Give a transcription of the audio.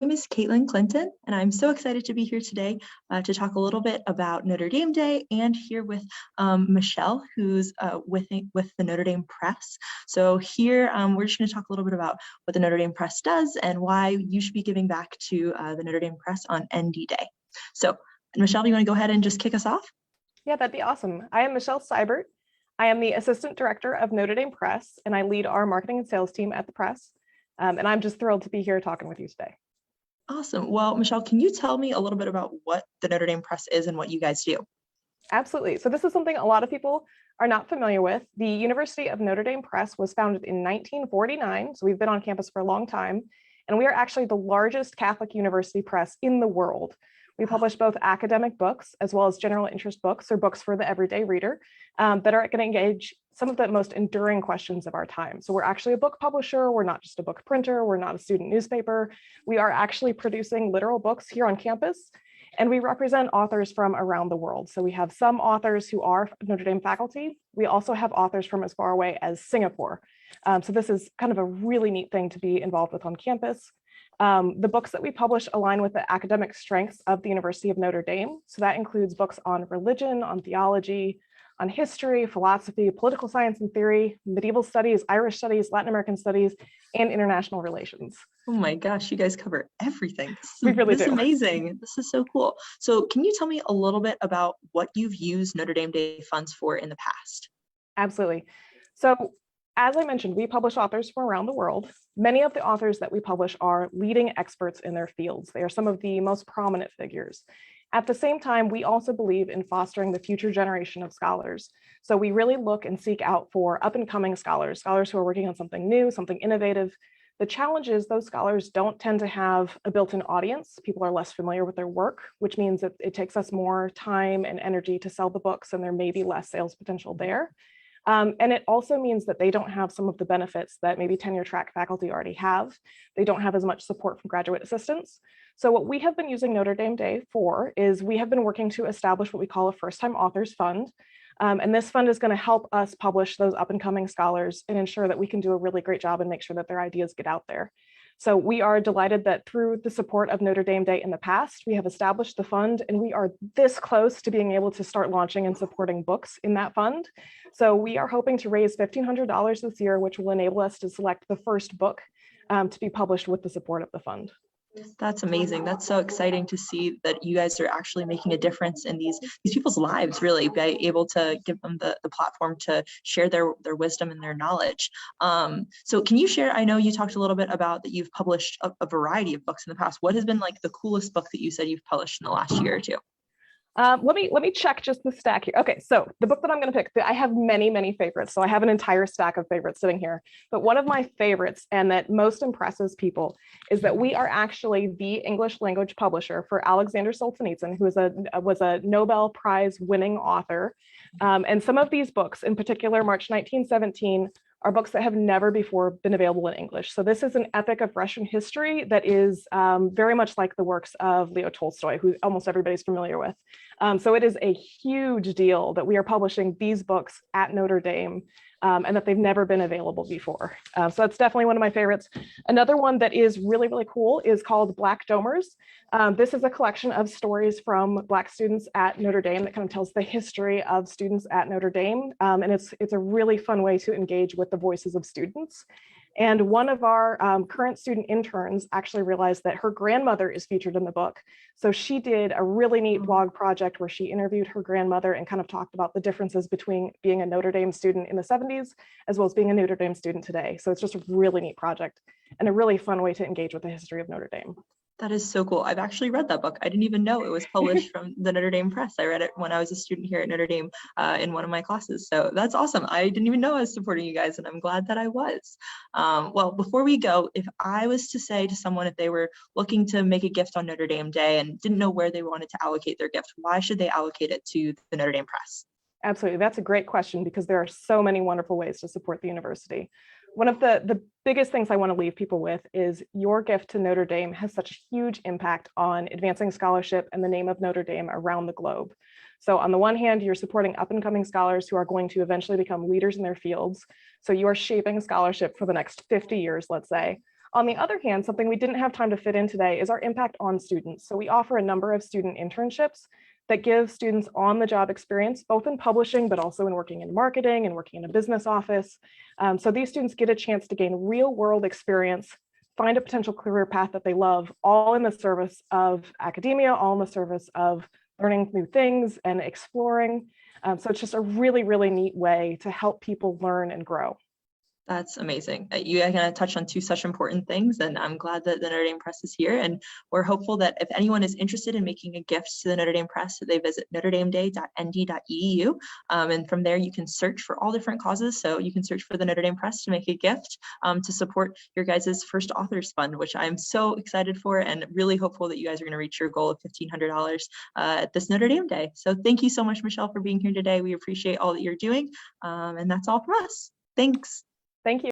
name is Caitlin Clinton, and I'm so excited to be here today to talk a little bit about Notre Dame Day and here with Michelle, who's with the Notre Dame Press. So here we're just going to talk a little bit about what the Notre Dame Press does and why you should be giving back to the Notre Dame Press on ND Day. So Michelle, do you want to go ahead and just kick us off? Yeah, that'd be awesome. I am Michelle Sybert. I am the Assistant Director of Notre Dame Press, and I lead our marketing and sales team at the Press. And I'm just thrilled to be here talking with you today. Awesome. Well, Michelle, can you tell me a little bit about what the Notre Dame Press is and what you guys do? Absolutely. So this is something a lot of people are not familiar with. The University of Notre Dame Press was founded in 1949, so we've been on campus for a long time, and we are actually the largest Catholic university press in the world. We publish both academic books as well as general interest books, or books for the everyday reader, that are going to engage some of the most enduring questions of our time. So we're actually a book publisher. We're not just a book printer. We're not a student newspaper. We are actually producing literal books here on campus, and we represent authors from around the world. So we have some authors who are Notre Dame faculty. We also have authors from as far away as Singapore. So this is kind of a really neat thing to be involved with on campus. The books that we publish align with the academic strengths of the University of Notre Dame. So that includes books on religion, on theology, on history, philosophy, political science and theory, medieval studies, Irish studies, Latin American studies, and international relations. Oh my gosh, you guys cover everything. We really do. This is amazing. This is so cool. So can you tell me a little bit about what you've used Notre Dame Day funds for in the past? Absolutely. So as I mentioned, we publish authors from around the world. Many of the authors that we publish are leading experts in their fields. They are some of the most prominent figures. At the same time, we also believe in fostering the future generation of scholars. So we really look and seek out for up and coming scholars who are working on something new, something innovative. The challenge is those scholars don't tend to have a built-in audience. People are less familiar with their work, which means that it takes us more time and energy to sell the books, and there may be less sales potential there. And it also means that they don't have some of the benefits that maybe tenure track faculty already have. They don't have as much support from graduate assistants. So what we have been using Notre Dame Day for is we have been working to establish what we call a first-time authors fund. And this fund is going to help us publish those up and coming scholars and ensure that we can do a really great job and make sure that their ideas get out there. So we are delighted that through the support of Notre Dame Day in the past, we have established the fund, and we are this close to being able to start launching and supporting books in that fund. So we are hoping to raise $1,500 this year, which will enable us to select the first book to be published with the support of the fund. That's amazing. That's so exciting to see that you guys are actually making a difference in these people's lives, really, by able to give them the platform to share their wisdom and their knowledge. So can you share, I know you talked a little bit about that you've published a variety of books in the past. What has been like the coolest book that you said you've published in the last year or two? Let me check just the stack here. Okay, so the book that I'm going to pick, I have many favorites. So I have an entire stack of favorites sitting here. But one of my favorites, and that most impresses people, is that we are actually the English language publisher for Alexander Solzhenitsyn, who was a Nobel Prize winning author. And some of these books, in particular, March 1917, are books that have never before been available in English. So this is an epic of Russian history that is very much like the works of Leo Tolstoy, who almost everybody's familiar with. So it is a huge deal that we are publishing these books at Notre Dame and that they've never been available before. So that's definitely one of my favorites. Another one that is really cool is called Black Domers. This is a collection of stories from Black students at Notre Dame that kind of tells the history of students at Notre Dame. And it's a really fun way to engage with the voices of students. And one of our current student interns actually realized that her grandmother is featured in the book. So she did a really neat blog project where she interviewed her grandmother and kind of talked about the differences between being a Notre Dame student in the 70s as well as being a Notre Dame student today. So it's just a really neat project and a really fun way to engage with the history of Notre Dame. That is so cool. I've actually read that book. I didn't even know it was published from the Notre Dame Press. I read it when I was a student here at Notre Dame in one of my classes. So that's awesome. I didn't even know I was supporting you guys, and I'm glad that I was. Well, before we go, if I was to say to someone if they were looking to make a gift on Notre Dame Day and didn't know where they wanted to allocate their gift, why should they allocate it to the Notre Dame Press? Absolutely. That's a great question because there are so many wonderful ways to support the university. One of the biggest things I want to leave people with is your gift to Notre Dame has such a huge impact on advancing scholarship and the name of Notre Dame around the globe. So on the one hand, you're supporting up and coming scholars who are going to eventually become leaders in their fields. So you are shaping scholarship for the next 50 years, let's say. On the other hand, something we didn't have time to fit in today is our impact on students. So we offer a number of student internships that give students on-the-job experience, both in publishing, but also in working in marketing and working in a business office. So these students get a chance to gain real-world experience, find a potential career path that they love, all in the service of academia, all in the service of learning new things and exploring. So it's just a really, really neat way to help people learn and grow. That's amazing. You kind of touched on two such important things, and I'm glad that the Notre Dame Press is here. And we're hopeful that if anyone is interested in making a gift to the Notre Dame Press, that they visit notredameday.nd.edu. And from there, you can search for all different causes. So you can search for the Notre Dame Press to make a gift to support your guys' First Authors Fund, which I'm so excited for and really hopeful that you guys are going to reach your goal of $1,500 at this Notre Dame Day. So thank you so much, Michelle, for being here today. We appreciate all that you're doing. And that's all from us. Thanks. Thank you.